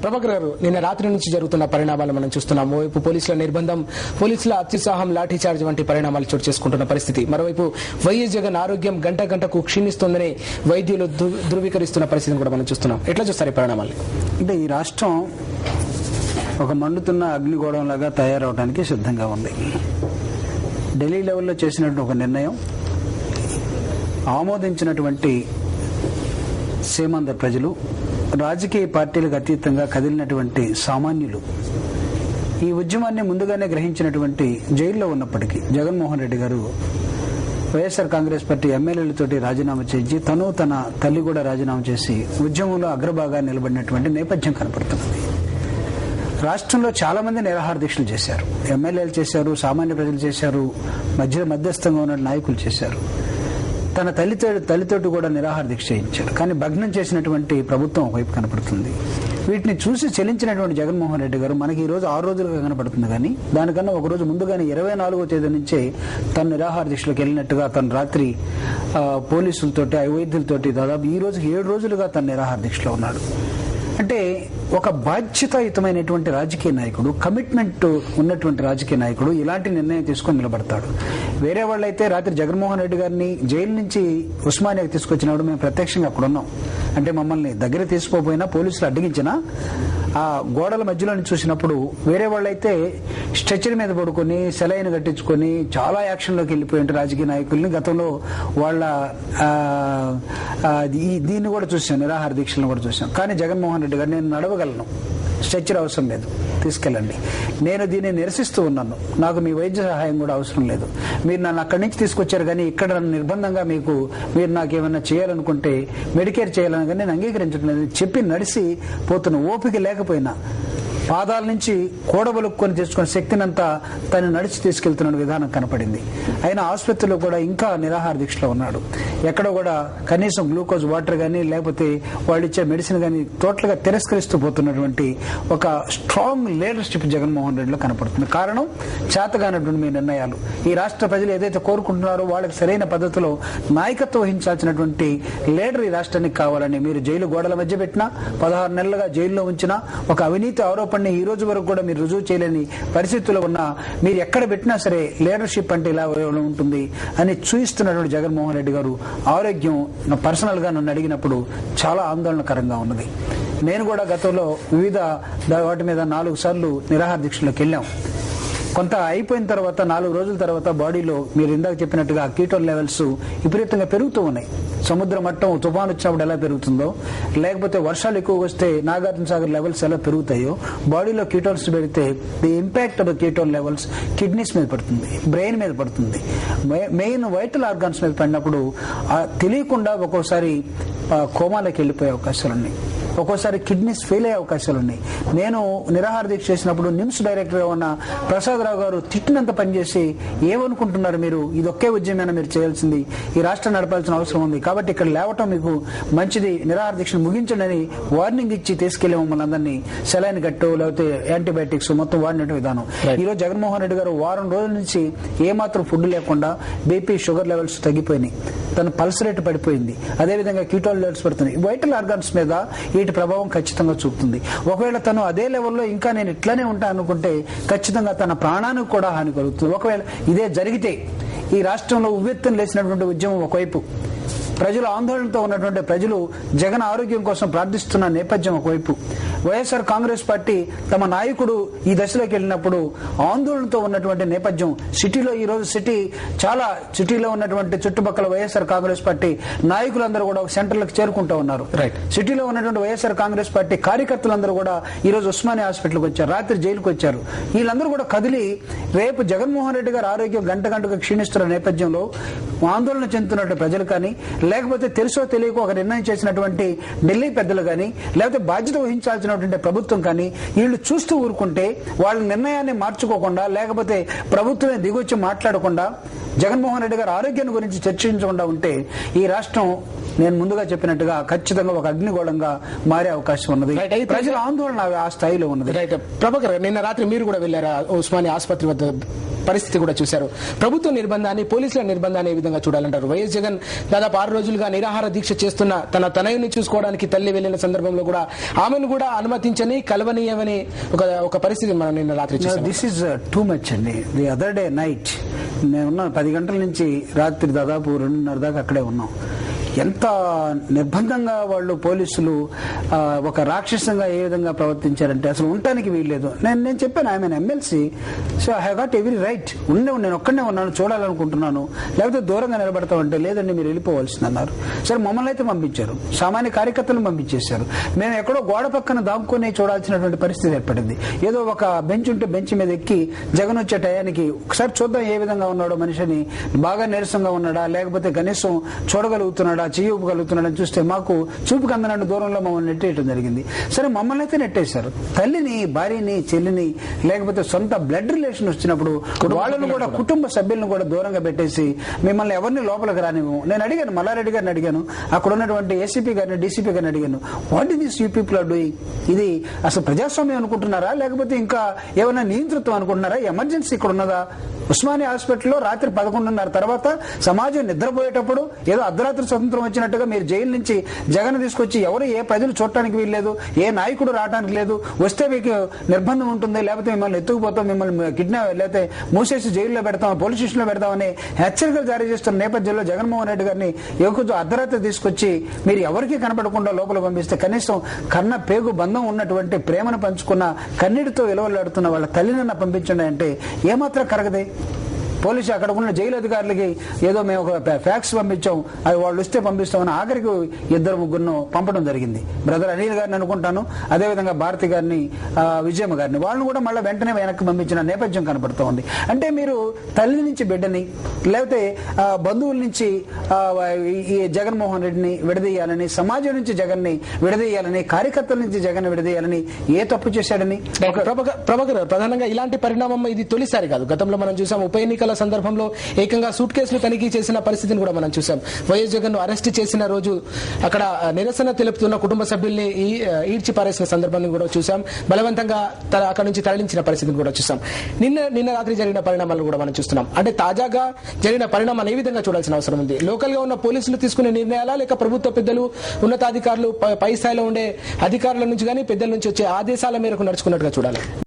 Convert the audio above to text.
ప్రభాకర్ గారు, నిన్న రాత్రి నుంచి జరుగుతున్న పరిణామాలు మనం చూస్తున్నాం. ఓవైపు పోలీసుల నిర్బంధం, పోలీసుల అత్యుత్సాహం, లాఠీ చార్జ్ వంటి పరిణామాలు చోటు చేసుకుంటున్న పరిస్థితి. మరోవైపు వైఎస్ జగన్ ఆరోగ్యం గంట గంటకు క్షీణిస్తోందని వైద్యులు ధృవీకరిస్తున్న పరిస్థితిని కూడా మనం చూస్తున్నాం. ఎట్లా చూస్తారు ఈ పరిణామాలు? అంటే ఈ రాష్ట్రం ఒక మండుతున్న అగ్నిగోళంలాగా తయారవడానికి సిద్ధంగా ఉంది. ఢిల్లీ లెవెల్లో చేసినటువంటి ఒక నిర్ణయం ఆమోదించినటువంటి సీమాంధ్ర ప్రజలు, రాజకీయ పార్టీలకు అతీతంగా కదిలినటువంటి సామాన్యులు ఈ ఉద్యమాన్ని ముందుగానే గ్రహించినటువంటి జైల్లో ఉన్నప్పటికీ జగన్మోహన్ రెడ్డి గారు వైఎస్ఆర్ కాంగ్రెస్ పార్టీ ఎమ్మెల్యేలతోటి రాజీనామా చేసి తన తల్లి కూడా రాజీనామా చేసి ఉద్యమంలో అగ్రభాగా నిలబడినటువంటి నేపథ్యం కనపడుతున్నది. రాష్ట్రంలో చాలా మంది నిరాహార దీక్షలు చేశారు. ఎమ్మెల్యేలు చేశారు, సామాన్య ప్రజలు చేశారు, మధ్యస్థంగా ఉన్న నాయకులు చేశారు. తన తల్లితోటి కూడా నిరాహార దీక్ష చేయించారు. కానీ భగ్నం చేసినటువంటి ప్రభుత్వం ఒకవైపు కనపడుతుంది. వీటిని చూసి చెల్లించినటువంటి జగన్మోహన్ రెడ్డి గారు మనకి ఈ రోజు 6 రోజులుగా కనపడుతుంది. కానీ దానికన్నా ఒక రోజు ముందుగానే 24వ తేదీ నుంచే తన నిరాహార దీక్షలోకి వెళ్ళినట్టుగా తన రాత్రి పోలీసులతోటి, వైద్యులతోటి దాదాపు ఈ రోజుకి 7 రోజులుగా తన నిరాహార దీక్షలో ఉన్నాడు. అంటే ఒక బాధ్యతాయుతమైనటువంటి రాజకీయ నాయకుడు, కమిట్మెంట్ ఉన్నటువంటి రాజకీయ నాయకుడు ఇలాంటి నిర్ణయం తీసుకొని నిలబడతాడు. వేరే వాళ్ళైతే రాత్రి జగన్మోహన్ రెడ్డి గారిని జైలు నుంచి ఉస్మానియాకి తీసుకొచ్చినప్పుడు మేము ప్రత్యక్షంగా అక్కడ ఉన్నాం. అంటే మమ్మల్ని దగ్గర తీసుకోపోయినా పోలీసులు అడ్డగించినా ఆ గోడల మధ్యలో చూసినప్పుడు వేరే వాళ్ళైతే స్ట్రెచర్ మీద పడుకొని సెలైన్ కట్టించుకొని చాలా యాక్షన్లోకి వెళ్ళిపోయిన రాజకీయ నాయకుల్ని గతంలో వాళ్ళ దీన్ని కూడా చూసాం, నిరాహార దీక్షలను కూడా చూసాం. కానీ జగన్మోహన్ రెడ్డి గారు నేను నడవగలను, స్ట్రెచర్ అవసరం లేదు, తీసుకెళ్ళండి, నేను దీన్ని నిరసిస్తూ ఉన్నాను, నాకు మీ వైద్య సహాయం కూడా అవసరం లేదు, మీరు నన్ను అక్కడి నుంచి తీసుకొచ్చారు కానీ ఇక్కడ నిర్బంధంగా మీరు నాకేమైనా చేయాలనుకుంటే మెడికేర్ చేయాలని కానీ నేను అంగీకరించడం లేదు చెప్పి నడిసి పోతున్న ఓపిక లేకపోయినా పాదాల నుంచి కూడబలుక్కొని తెచ్చుకున్న శక్తినంతా తను నడిచి తీసుకెళ్తున్న విధానం కనపడింది. అయినా ఆసుపత్రిలో కూడా ఇంకా నిరాహార దీక్షలో ఉన్నాడు. ఎక్కడ కూడా కనీసం గ్లూకోజ్ వాటర్ కానీ లేకపోతే వాళ్ళు ఇచ్చే మెడిసిన్ కానీ టోటల్గా తిరస్కరిస్తూ పోతున్నటువంటి ఒక స్ట్రాంగ్ లీడర్షిప్ జగన్మోహన్ రెడ్డిలో కనపడుతుంది. కారణం చేతగానటువంటి మీ నిర్ణయాలు. ఈ రాష్ట్ర ప్రజలు ఏదైతే కోరుకుంటున్నారో వాళ్ళకి సరైన పద్ధతిలో నాయకత్వం వహించాల్సినటువంటి లీడర్ ఈ రాష్ట్రానికి కావాలని మీరు జైలు గోడల మధ్య పెట్టినా, 16 నెలలుగా జైల్లో ఉంచినా, ఒక అవినీతి ఆరోపణ ఈ రోజు వరకు కూడా మీరు రుజువు చేయలేని పరిస్థితుల్లో ఉన్నా, మీరు ఎక్కడ పెట్టినా సరే లీడర్షిప్ అంటే ఇలా ఉంటుంది అని చూపిస్తున్నటువంటి జగన్మోహన్ రెడ్డి గారు ఆరోగ్యం పర్సనల్ గా నన్ను అడిగినప్పుడు చాలా ఆందోళనకరంగా ఉన్నది. నేను కూడా గతంలో వివిధ వాటి మీద 4 సార్లు నిరాహార దీక్షలోకి వెళ్ళాం. కొంత అయిపోయిన తర్వాత 4 రోజుల తర్వాత బాడీలో మీరు ఇందాక చెప్పినట్టుగా కీటోన్ లెవెల్స్ విపరీతంగా పెరుగుతూ ఉన్నాయి. సముద్ర మట్టం తుఫాను వచ్చినప్పుడు ఎలా పెరుగుతుందో, లేకపోతే వర్షాలు ఎక్కువ వస్తే నాగార్జున సాగర్ లెవెల్స్ ఎలా పెరుగుతాయో, బాడీలో కీటోన్స్ పెరిగితే the impact of ketone levels kidneys మీద పడుతుంది, బ్రెయిన్ మీద పడుతుంది, మెయిన్ వైటల్ ఆర్గాన్స్ మీద పడినప్పుడు తెలియకుండా ఒక్కోసారి కోమాలోకి వెళ్ళిపోయే అవకాశాలు ఉన్నాయి, ఒక్కోసారి కిడ్నీస్ ఫెయిల్ అయ్యే అవకాశాలు ఉన్నాయి. నేను నిరాహార దీక్ష చేసినప్పుడు నిమ్స్ డైరెక్టర్ గా ఉన్న ప్రసాదరావు గారు తిట్టినంత పనిచేసి ఏమనుకుంటున్నారు మీరు, ఇది ఒకే ఉద్యమేనా మీరు చేయాల్సింది, ఈ రాష్ట్రం నడపాల్సిన అవసరం ఉంది కాబట్టి ఇక్కడ లేవటం మీకు మంచిది, నిరాహార దీక్షను ముగించండి అని వార్నింగ్ ఇచ్చి తీసుకెళ్లే మమ్మల్ని అందరినీ సెలైన్ కట్టు లేకపోతే యాంటీబయాటిక్స్ మొత్తం వాడినట్టు విధానం. ఈ రోజు జగన్మోహన్ రెడ్డి గారు వారం రోజుల నుంచి ఏమాత్రం ఫుడ్ లేకుండా బీపీ షుగర్ లెవెల్స్ తగ్గిపోయినాయి, తన పల్స్ రేట్ పడిపోయింది, అదేవిధంగా కీటోన్ లెవెల్స్ పడుతున్నాయి. వైటల్ ఆర్గాన్స్ మీద వీటి ప్రభావం ఖచ్చితంగా చూపుతుంది. ఒకవేళ తను అదే లెవెల్లో ఇంకా నేను ఇట్లానే ఉంటా అనుకుంటే ఖచ్చితంగా తన ప్రాణానికి కూడా హాని కలుగుతుంది. ఒకవేళ ఇదే జరిగితే ఈ రాష్ట్రంలో ఉవ్వెత్తున లేచినటువంటి ఉద్యమం ఒకవైపు, ప్రజలు ఆందోళనతో ఉన్నటువంటి ప్రజలు జగన్ ఆరోగ్యం కోసం ప్రార్థిస్తున్న నేపథ్యం ఒకవైపు, వైఎస్ఆర్ కాంగ్రెస్ పార్టీ తమ నాయకుడు ఈ దశలోకి వెళ్ళినప్పుడు ఆందోళనతో ఉన్నటువంటి నేపథ్యం, సిటీలో ఈ రోజు సిటీలో ఉన్నటువంటి చుట్టుపక్కల వైఎస్ఆర్ కాంగ్రెస్ పార్టీ నాయకులందరూ కూడా ఒక సెంటర్లకు చేరుకుంటూ ఉన్నారు. సిటీలో ఉన్నటువంటి వైఎస్ఆర్ కాంగ్రెస్ పార్టీ కార్యకర్తలందరూ కూడా ఈ రోజు ఉస్మానియా హాస్పిటల్కి వచ్చారు, రాత్రి జైలుకు వచ్చారు. వీళ్ళందరూ కూడా కదిలి రేపు జగన్మోహన్ రెడ్డి గారి ఆరోగ్యం గంట గంటకు క్షీణిస్తున్న నేపథ్యంలో ఆందోళన చెందుతున్నటువంటి ప్రజలు కానీ, లేకపోతే తెలుసో తెలియకో ఒక నిర్ణయం చేసినటువంటి ఢిల్లీ పెద్దలు కానీ, లేకపోతే బాధ్యత వహించాల్సినటువంటి ప్రభుత్వం కానీ వీళ్ళు చూస్తూ ఊరుకుంటే, వాళ్ళ నిర్ణయాన్ని మార్చుకోకుండా లేకపోతే ప్రభుత్వమే దిగొచ్చి మాట్లాడకుండా జగన్మోహన్ రెడ్డి గారు ఆరోగ్యాన్ని గురించి చర్చించకుండా ఉంటే ఈ రాష్ట్రం నేను ముందుగా చెప్పినట్టుగా ఖచ్చితంగా ఒక అగ్నిగోళంగా మారే అవకాశం ఉన్నది. ప్రజల ఆందోళన ఆ స్థాయిలో ఉన్నది. రైట్ ప్రభాకర్, నిన్న రాత్రి మీరు కూడా వెళ్లారు ఉస్మానియా ఆసుపత్రి వద్ద పరిస్థితి కూడా చూశారు. ప్రభుత్వ నిర్బంధాన్ని, పోలీసుల నిర్బంధాన్ని ఏ విధంగా చూడాలంటారు? వైఎస్ జగన్ దాదాపు 6 రోజులుగా నిరాహార దీక్ష చేస్తున్న తన తనయుని చూసుకోవడానికి తల్లి వెళ్లిన సందర్భంలో కూడా ఆమెను కూడా అనుమతించని, కలవనీయమని ఒక పరిస్థితి మనం నిన్న రాత్రి చూసాం. దిస్ ఇస్ టూ మచ్ అండి. ది అదర్ డే నైట్ నేనున్న 10 గంటల నుంచి రాత్రి దాదాపు 2:30 దాకా అక్కడే ఉన్నాం. ఎంత నిర్బంధంగా వాళ్ళు పోలీసులు ఒక రాక్షసంగా ఏ విధంగా ప్రవర్తించారంటే అసలు ఉండటానికి వీల్లేదు. నేను చెప్పాను, I mean MLC, so I have got every right. నేను ఒక్కడనే ఉన్నాను, చూడాలనుకుంటున్నాను, లేకపోతే దూరంగా నిలబడతామంటే లేదండి మీరు వెళ్ళిపోవాల్సింది అన్నారు. సరే మమ్మల్ని అయితే పంపించారు, సామాన్య కార్యకర్తలను పంపించేశారు. మేము ఎక్కడో గోడ పక్కన దాక్కుని చూడాల్సినటువంటి పరిస్థితి ఏర్పడింది. ఏదో ఒక బెంచ్ ఉంటే బెంచ్ మీద ఎక్కి జగన్ వచ్చే టయానికి ఒకసారి చూద్దాం ఏ విధంగా ఉన్నాడో, మనిషిని బాగా నీరసంగా ఉన్నాడా, లేకపోతే కనీసం చూడగలుగుతున్నాడా, చేయగలుగుతున్నాడని చూస్తే మాకు చూపుకి అందనంత దూరంలో మమ్మల్ని నెట్టేయడం జరిగింది. సరే మమ్మల్ని అయితే నెట్టేశారు. తల్లిని, భార్యని, చెల్లిని, లేకపోతే సొంత బ్లడ్ రిలేషన్ వచ్చినప్పుడు వాళ్ళను కూడా, కుటుంబ సభ్యులను కూడా దూరంగా పెట్టేసి మిమ్మల్ని ఎవరిని లోపలికి రానివ్వము. నేను అడిగాను, మల్లారెడ్డి గారిని అడిగాను, అక్కడ ఉన్నటువంటి ఏసీపీ గారిని, డీసీపీ గారిని అడిగాను, what is this you people are doing? ఇది అసలు ప్రజాస్వామ్యం అనుకుంటున్నారా, లేకపోతే ఇంకా ఏమైనా నియంతృత్వం అనుకుంటున్నారా? ఎమర్జెన్సీ ఇక్కడ ఉన్నదా? ఉస్మానియా హాస్పిటల్లో రాత్రి 11:30 తర్వాత సమాజం నిద్రపోయేటప్పుడు ఏదో అర్ధరాత్రి స్వతంత్రం వచ్చినట్టుగా మీరు జైలు నుంచి జగన్ తీసుకొచ్చి ఎవరు ఏ ప్రజలు చూడటానికి వీల్లేదు, ఏ నాయకుడు రావడానికి లేదు, వస్తే మీకు నిర్బంధం ఉంటుంది, లేకపోతే మిమ్మల్ని ఎత్తుకుపోతాం, మిమ్మల్ని కిడ్నాప్ లేకపోతే మూసేసి జైల్లో పెడతాం, పోలీస్ స్టేషన్లో పెడతామని హెచ్చరికలు జారీ చేస్తున్న నేపథ్యంలో జగన్మోహన్ రెడ్డి గారిని కొంచెం అర్ధరాత్రి తీసుకొచ్చి మీరు ఎవరికీ కనపడకుండా లోపల పంపిస్తే కనీసం కన్న పేగు బంధం ఉన్నటువంటి ప్రేమను పంచుకున్న కన్నీటితో విలువలాడుతున్న వాళ్ళ తల్లినన్న పంపించండి అంటే ఏమాత్రం కరగదే. పోలీసు అక్కడ ఉన్న జైలు అధికారులకి ఏదో మేము ఒక ఫ్యాక్స్ పంపించాం, అవి వాళ్ళు వస్తే పంపిస్తామని ఆఖరికి 2-3 పంపడం జరిగింది. బ్రదర్ అనిల్ గారిని అనుకుంటాను, అదేవిధంగా భారతి గారిని, విజయమ్మ గారిని, వాళ్ళని కూడా మళ్ళీ వెంటనే వెనక్కి పంపించిన నేపథ్యం కనపడుతూ ఉంది. అంటే మీరు తల్లి నుంచి బిడ్డని, లేకపోతే బంధువుల నుంచి ఈ జగన్మోహన్ రెడ్డిని విడదీయాలని, సమాజం నుంచి జగన్ని విడదీయాలని, కార్యకర్తల నుంచి జగన్ విడదీయాలని ఏ తప్పు చేశాడని? ప్రభాకర్, ప్రధానంగా ఇలాంటి పరిణామం ఇది తొలిసారి కాదు. గతంలో మనం చూసాం, ఉప ఎన్నికల సందర్భంలో ఏకంగా సూట్ కేసులు తనిఖీ చేసిన పరిస్థితిని కూడా మనం చూసాం. వైఎస్ జగన్ ను అరెస్ట్ చేసిన రోజు అక్కడ నిరసన తెలుపుతున్న కుటుంబ సభ్యుల్ని ఈడ్చి పారేసిన సందర్భాన్ని కూడా చూసాం. బలవంతంగా అక్కడ నుంచి తరలించిన పరిస్థితిని కూడా చూసాం. నిన్న రాత్రి జరిగిన పరిణామాలను కూడా మనం చూస్తున్నాం. అంటే తాజాగా జరిగిన పరిణామాన్ని ఏ విధంగా చూడాల్సిన అవసరం ఉంది? లోకల్ గా ఉన్న పోలీసులు తీసుకునే నిర్ణయాలా, లేక ప్రభుత్వ పెద్దలు, ఉన్నతాధికారులు, పై స్థాయిలో ఉండే అధికారుల నుంచి కానీ పెద్దల నుంచి వచ్చే ఆదేశాల మేరకు నడుచుకున్నట్టుగా చూడాలి?